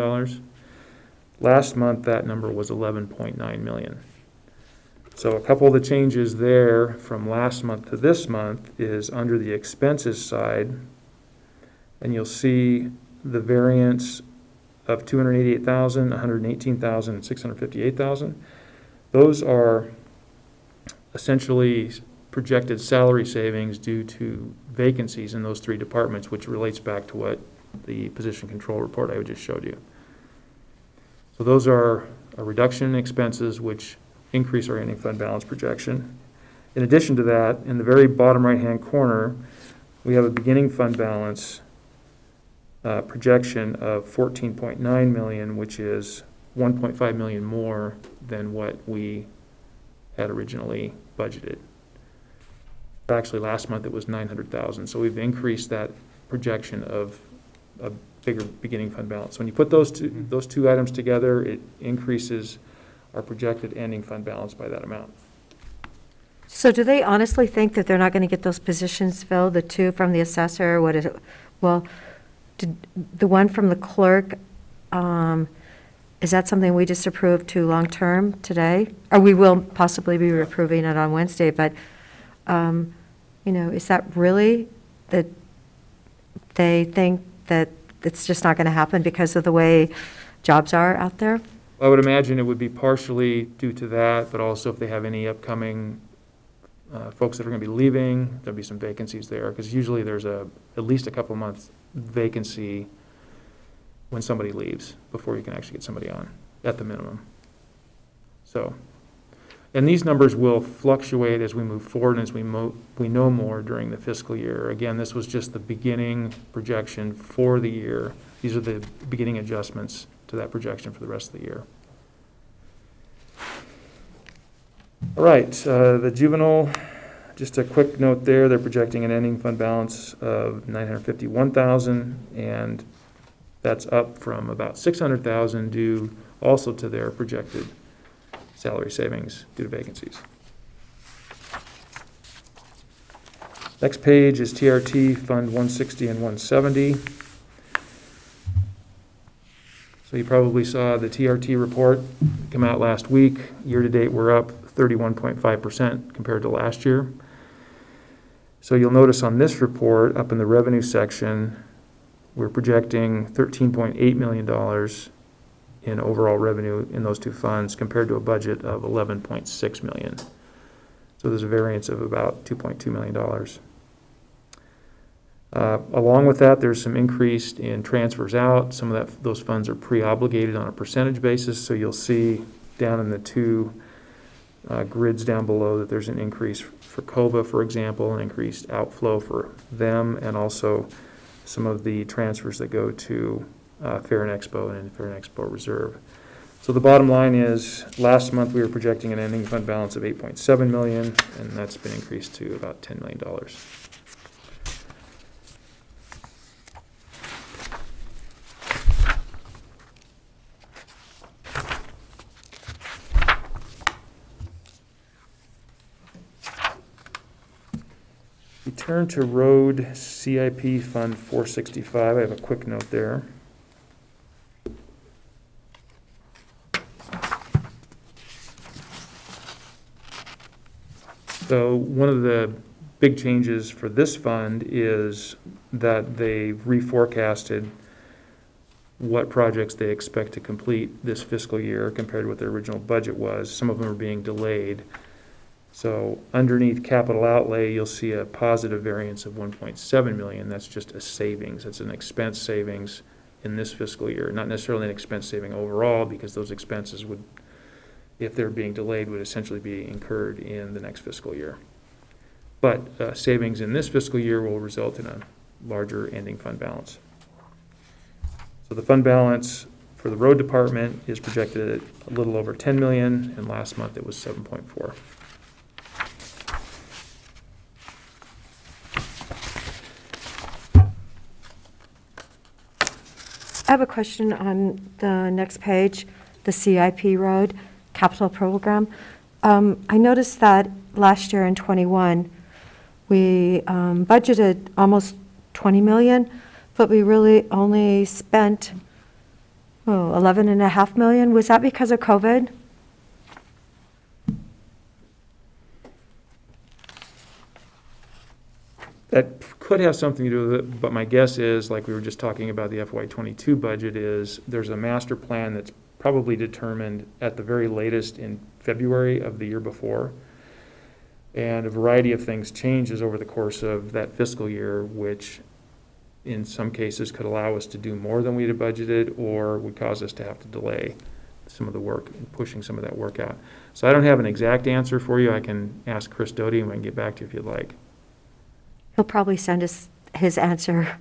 Last month, that number was $11.9 million. So a couple of the changes there from last month to this month is under the expenses side, and you'll see the variance of $288,000, $118,000, and $658,000. Those are essentially projected salary savings due to vacancies in those 3 departments, which relates back to what the position control report I just showed you. So those are a reduction in expenses, which increase our ending fund balance projection. In addition to that, in the very bottom right-hand corner, we have a beginning fund balance projection of 14.9 million, which is 1.5 million more than what we had originally budgeted. Actually, last month it was 900,000, so we've increased that projection of a bigger beginning fund balance. When you put those two items together, it increases our projected ending fund balance by that amount. So do they honestly think that they're not going to get those positions filled, the two from the assessor, what is it? Well, the one from the clerk, is that something we just approved to long-term today? Or we will possibly be approving it on Wednesday, but, is that really that they think that it's just not going to happen because of the way jobs are out there? I would imagine it would be partially due to that, but also if they have any upcoming folks that are going to be leaving, there'll be some vacancies there, because usually there's at least a couple months vacancy when somebody leaves before you can actually get somebody on, at the minimum. So, and these numbers will fluctuate as we move forward and as we know more during the fiscal year. Again, this was just the beginning projection for the year. These are the beginning adjustments to that projection for the rest of the year. All right, the juvenile, just a quick note there, they're projecting an ending fund balance of 951,000, and that's up from about 600,000 due also to their projected salary savings due to vacancies. Next page is TRT Fund 160 and 170. So you probably saw the TRT report come out last week. Year to date, we're up 31.5% compared to last year. So you'll notice on this report, up in the revenue section, we're projecting $13.8 million in overall revenue in those two funds compared to a budget of $11.6 million. So there's a variance of about $2.2 million. Along with that, there's some increase in transfers out. Some of those funds are pre-obligated on a percentage basis, so you'll see down in the two grids down below that there's an increase for COVA, for example, an increased outflow for them, and also some of the transfers that go to Fair and Expo and Fair and Expo Reserve. So the bottom line is, last month we were projecting an ending fund balance of $8.7 million, and that's been increased to about $10 million. We turn to Road CIP Fund 465. I have a quick note there. So one of the big changes for this fund is that they've reforecasted what projects they expect to complete this fiscal year compared to what their original budget was. Some of them are being delayed. So underneath capital outlay, you'll see a positive variance of 1.7 million. That's just a savings. It's an expense savings in this fiscal year, not necessarily an expense saving overall, because those expenses would, if they're being delayed, would essentially be incurred in the next fiscal year. But savings in this fiscal year will result in a larger ending fund balance. So the fund balance for the road department is projected at a little over 10 million, and last month it was 7.4. I have a question on the next page, the CIP road capital program. I noticed that last year in '21, we budgeted almost 20 million, but we really only spent 11.5 million. Was that because of COVID? That could have something to do with it, but my guess is, like we were just talking about the FY22 budget, is there's a master plan that's probably determined at the very latest in February of the year before. And a variety of things changes over the course of that fiscal year, which in some cases could allow us to do more than we had budgeted or would cause us to have to delay some of the work and pushing some of that work out. So I don't have an exact answer for you. I can ask Chris Doty and I can get back to you if you'd like. He'll probably send us his answer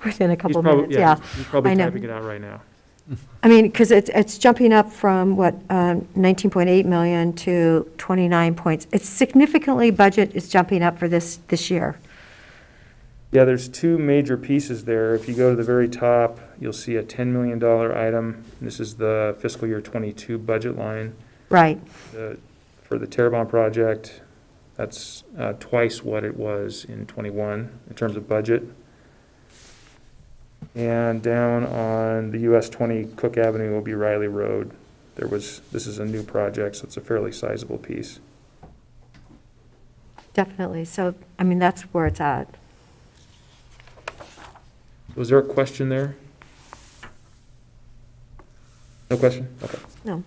within a couple He's probably- minutes, yeah. He's probably I know. typing it out right now. I mean, because it's jumping up from, 19.8 million to 29 points. It's significantly, budget is jumping up for this year. Yeah, there's two major pieces there. If you go to the very top, you'll see a $10 million item. This is the fiscal year 22 budget line. Right. For the Terrebonne project, that's twice what it was in 21 in terms of budget. And down on the US 20 Cook Avenue will be Riley Road. This is a new project, so it's a fairly sizable piece. Definitely. So, I mean, that's where it's at. Was there a question there? No question? Okay. No.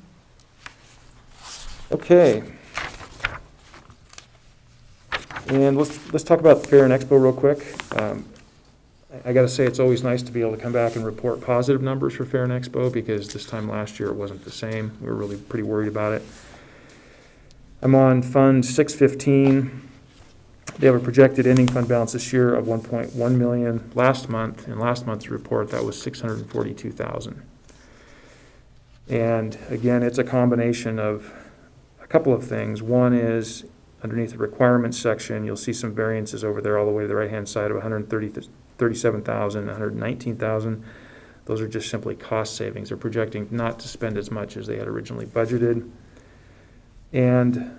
Okay. And let's talk about the Fair and Expo real quick. I got to say, it's always nice to be able to come back and report positive numbers for Fair and Expo, because this time last year it wasn't the same. We were really pretty worried about it. I'm on Fund 615. They have a projected ending fund balance this year of 1.1 million. Last month, in last month's report, that was 642,000. And again, it's a combination of a couple of things. One is underneath the requirements section, you'll see some variances over there all the way to the right-hand side of 137,000, 119,000. Those are just simply cost savings. They're projecting not to spend as much as they had originally budgeted. And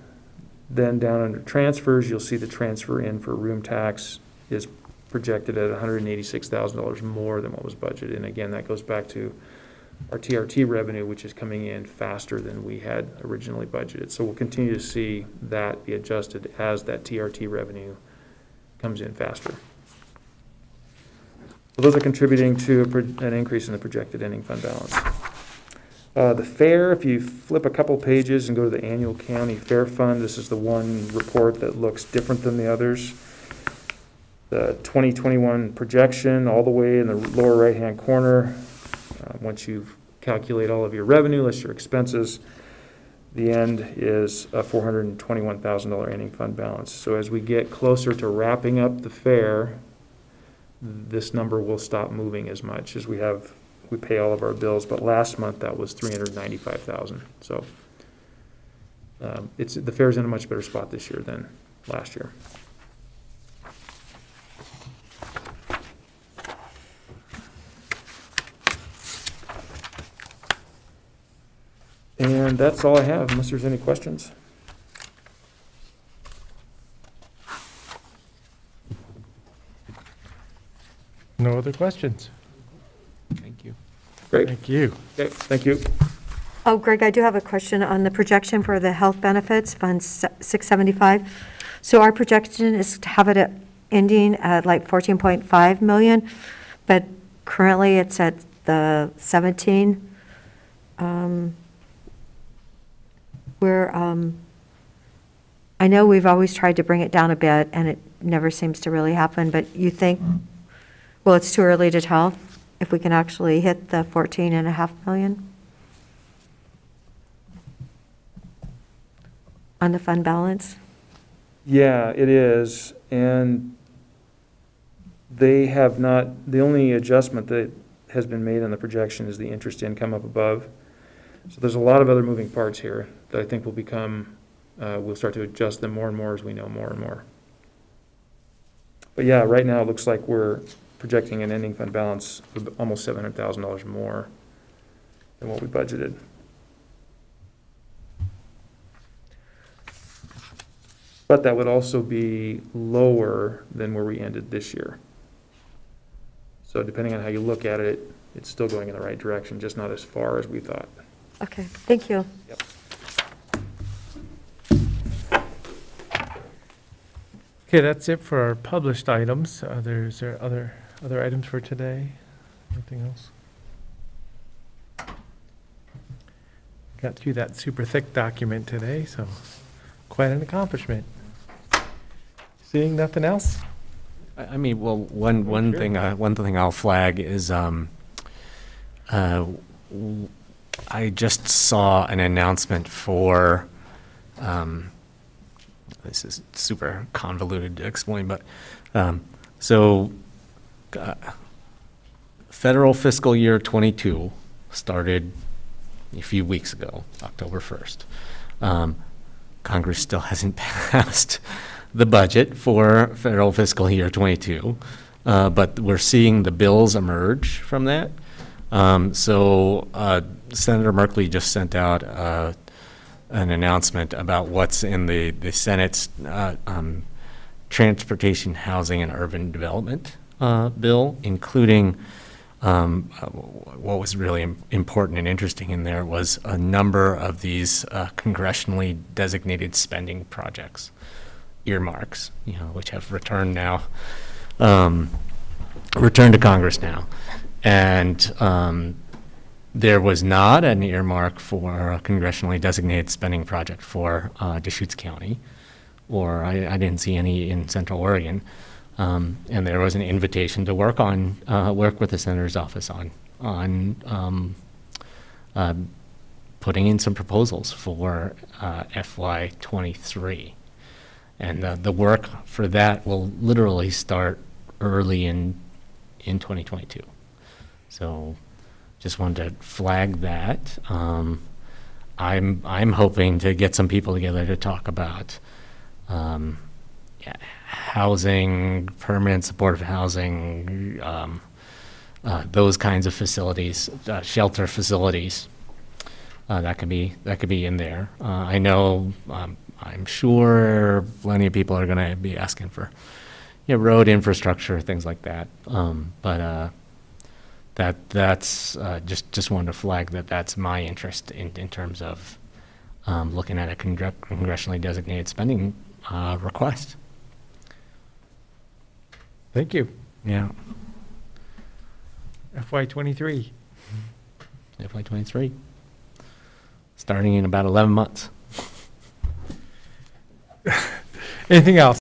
then down under transfers, you'll see the transfer in for room tax is projected at $186,000 more than what was budgeted. And again, that goes back to our TRT revenue, which is coming in faster than we had originally budgeted. So we'll continue to see that be adjusted as that TRT revenue comes in faster. So those are contributing to an increase in the projected ending fund balance. The fair, if you flip a couple pages and go to the annual county fair fund, this is the one report that looks different than the others. The 2021 projection all the way in the lower right-hand corner. Once you calculate all of your revenue, less your expenses, the end is a $421,000 ending fund balance. So as we get closer to wrapping up the fair, this number will stop moving as much as we pay all of our bills. But last month that was $395,000. So the fair's in a much better spot this year than last year. And that's all I have, unless there's any questions. No other questions? Thank you. Great. Thank you. Okay, thank you. Oh, Greg, I do have a question on the projection for the health benefits, Fund 675. So our projection is to have it ending at like 14.5 million, but currently it's at the 17. I know we've always tried to bring it down a bit, and it never seems to really happen, but you think, well, it's too early to tell if we can actually hit the 14.5 million on the fund balance? Yeah, it is. And they have not, the only adjustment that has been made on the projection is the interest income up above. So there's a lot of other moving parts here that I think will become, we'll start to adjust them more and more as we know more and more. But yeah, right now it looks like we're projecting an ending fund balance of almost $700,000 more than what we budgeted. But that would also be lower than where we ended this year. So depending on how you look at it, it's still going in the right direction, just not as far as we thought. Okay, thank you. Yep. Okay, that's it for our published items. Is there other items for today? Anything else? Got through that super thick document today, so quite an accomplishment. Seeing nothing else? I mean, well, one Sure. thing I'll flag is I just saw an announcement for, this is super convoluted to explain, but, so, federal fiscal year 22 started a few weeks ago, October 1st. Congress still hasn't passed the budget for federal fiscal year 22, but we're seeing the bills emerge from that. So Senator Merkley just sent out an announcement about what's in the Senate's Transportation, Housing, and Urban Development bill, including what was really important and interesting in there was a number of these congressionally designated spending projects, earmarks, which have returned now, returned to Congress now. And there was not an earmark for a congressionally designated spending project for Deschutes County, or I didn't see any in Central Oregon. And there was an invitation to work with the senator's office on putting in some proposals for FY23. And the work for that will literally start early in 2022. So just wanted to flag that. I'm hoping to get some people together to talk about housing, permanent supportive housing, those kinds of facilities, shelter facilities. That could be in there. I know, I'm sure plenty of people are going to be asking for, road infrastructure, things like that. But that's just wanted to flag that that's my interest in terms of looking at a congressionally designated spending request. Thank you. Yeah. FY23. FY23. Starting in about 11 months. Anything else?